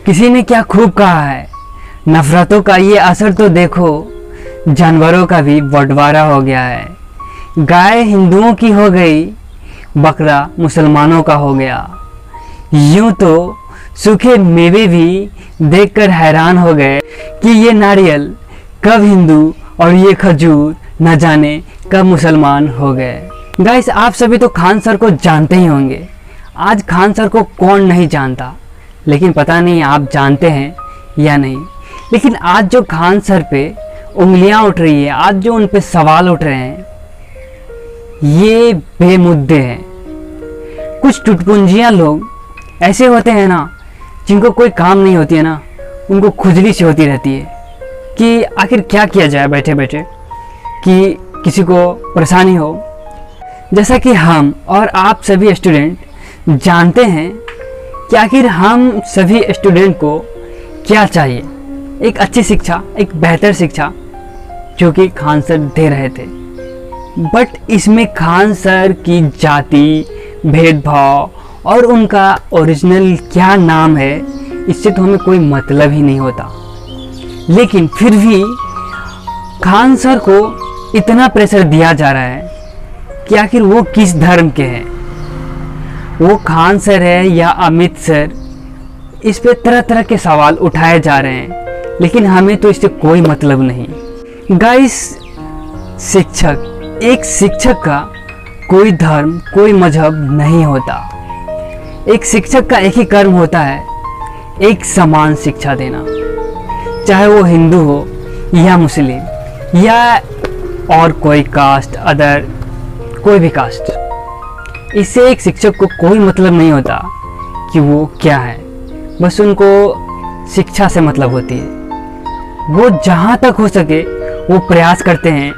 किसी ने क्या खूब कहा है, नफरतों का ये असर तो देखो, जानवरों का भी बंटवारा हो गया है। गाय हिंदुओं की हो गई, बकरा मुसलमानों का हो गया। यूं तो सूखे मेवे भी देखकर हैरान हो गए कि ये नारियल कब हिंदू और ये खजूर न जाने कब मुसलमान हो गए। गाइस, आप सभी तो खान सर को जानते ही होंगे। आज खान सर को कौन नहीं जानता, लेकिन पता नहीं आप जानते हैं या नहीं। लेकिन आज जो खान सर पे उंगलियां उठ रही है, आज जो उन पे सवाल उठ रहे हैं, ये बेमुद्दे हैं। कुछ टुटपुंजियां लोग ऐसे होते हैं ना, जिनको कोई काम नहीं होती है ना, उनको खुजली सी होती रहती है कि आखिर क्या किया जाए बैठे बैठे, कि किसी को परेशानी हो। जैसा कि हम और आप सभी स्टूडेंट जानते हैं कि आखिर हम सभी स्टूडेंट को क्या चाहिए, एक अच्छी शिक्षा, एक बेहतर शिक्षा, जो कि खान सर दे रहे थे। बट इसमें खान सर की जाति, भेदभाव और उनका ओरिजिनल क्या नाम है, इससे तो हमें कोई मतलब ही नहीं होता। लेकिन फिर भी खान सर को इतना प्रेशर दिया जा रहा है कि आखिर वो किस धर्म के हैं। वो खान सर है या अमित सर, इस पे तरह तरह के सवाल उठाए जा रहे हैं, लेकिन हमें तो इससे कोई मतलब नहीं। गाइस, शिक्षक, एक शिक्षक का कोई धर्म, कोई मजहब नहीं होता। एक शिक्षक का एक ही कर्म होता है, एक समान शिक्षा देना, चाहे वो हिंदू हो या मुस्लिम या और कोई कास्ट, अदर कोई भी कास्ट। इससे एक शिक्षक को कोई मतलब नहीं होता कि वो क्या है, बस उनको शिक्षा से मतलब होती है। वो जहाँ तक हो सके वो प्रयास करते हैं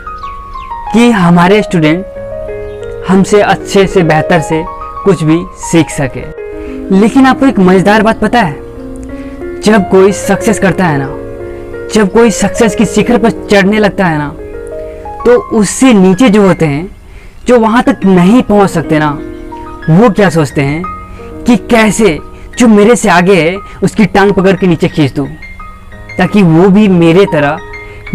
कि हमारे स्टूडेंट हमसे अच्छे से, बेहतर से कुछ भी सीख सके। लेकिन आपको एक मज़ेदार बात पता है, जब कोई सक्सेस करता है ना, जब कोई सक्सेस की शिखर पर चढ़ने लगता है ना, तो उससे नीचे जो होते हैं, जो वहाँ तक नहीं पहुँच सकते ना, वो क्या सोचते हैं कि कैसे जो मेरे से आगे है उसकी टांग पकड़ के नीचे खींच दूँ, ताकि वो भी मेरे तरह,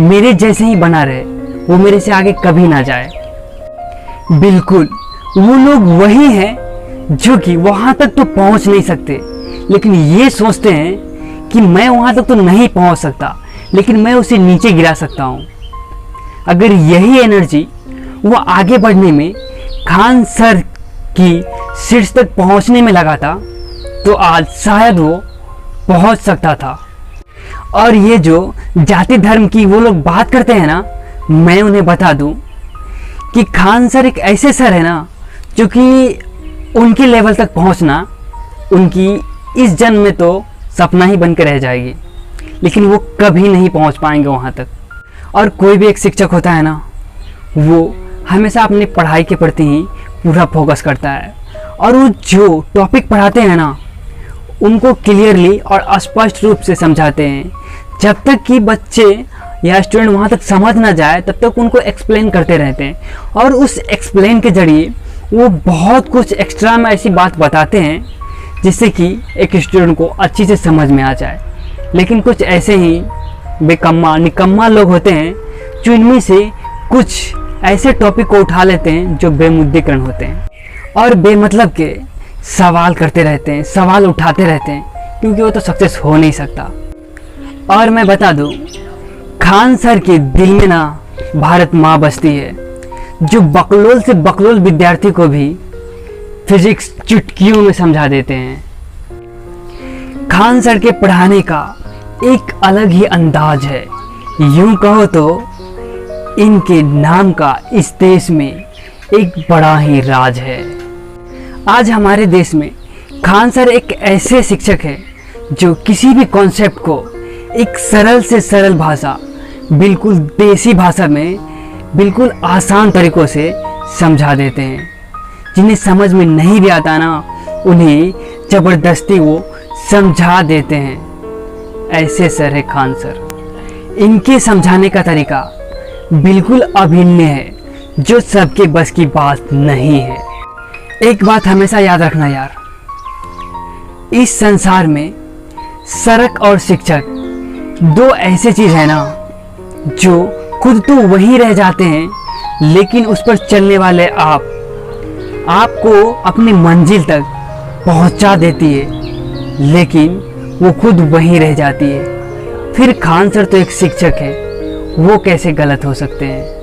मेरे जैसे ही बना रहे, वो मेरे से आगे कभी ना जाए। बिल्कुल, वो लोग वही हैं जो कि वहाँ तक तो पहुँच नहीं सकते, लेकिन ये सोचते हैं कि मैं वहाँ तक तो नहीं पहुँच सकता, लेकिन मैं उसे नीचे गिरा सकता हूँ। अगर यही एनर्जी वो आगे बढ़ने में, खान सर की शीर्ष तक पहुंचने में लगा था, तो आज शायद वो पहुंच सकता था। और ये जो जाति धर्म की वो लोग बात करते हैं ना, मैं उन्हें बता दूं कि खान सर एक ऐसे सर है ना, जो कि उनके लेवल तक पहुंचना उनकी इस जन्म में तो सपना ही बन के रह जाएगी, लेकिन वो कभी नहीं पहुंच पाएंगे वहाँ तक। और कोई भी एक शिक्षक होता है ना, वो हमेशा अपनी पढ़ाई के प्रति ही पूरा फोकस करता है, और वो जो टॉपिक पढ़ाते हैं ना, उनको क्लियरली और स्पष्ट रूप से समझाते हैं। जब तक कि बच्चे या स्टूडेंट वहाँ तक समझ ना जाए, तब तक उनको एक्सप्लेन करते रहते हैं, और उस एक्सप्लेन के जरिए वो बहुत कुछ एक्स्ट्रा में ऐसी बात बताते हैं जिससे कि एक स्टूडेंट को अच्छी से समझ में आ जाए। लेकिन कुछ ऐसे ही बेकम्मा, निकम्मा लोग होते हैं जो इनमें से कुछ ऐसे टॉपिक को उठा लेते हैं जो बेमुद्देकरण होते हैं, और बेमतलब के सवाल करते रहते हैं, सवाल उठाते रहते हैं, क्योंकि वो तो सक्सेस हो नहीं सकता। और मैं बता दूं, खान सर के दिल में ना भारत माँ बसती है, जो बकलोल से बकलोल विद्यार्थी को भी फिजिक्स चुटकियों में समझा देते हैं। खान सर के पढ़ाने का एक अलग ही अंदाज है। यूं कहो तो इनके नाम का इस देश में एक बड़ा ही राज है। आज हमारे देश में खान सर एक ऐसे शिक्षक हैं जो किसी भी कॉन्सेप्ट को एक सरल से सरल भाषा, बिल्कुल देसी भाषा में, बिल्कुल आसान तरीक़ों से समझा देते हैं। जिन्हें समझ में नहीं भी आता ना, उन्हें ज़बरदस्ती वो समझा देते हैं। ऐसे सर है खान सर। इनके समझाने का तरीका बिल्कुल अभिन्न है, जो सबके बस की बात नहीं है। एक बात हमेशा याद रखना यार, इस संसार में सड़क और शिक्षक दो ऐसे चीज है ना जो खुद तो वहीं रह जाते हैं, लेकिन उस पर चलने वाले आपको अपनी मंजिल तक पहुंचा देती है, लेकिन वो खुद वहीं रह जाती है। फिर खान सर तो एक शिक्षक है, वो कैसे गलत हो सकते हैं।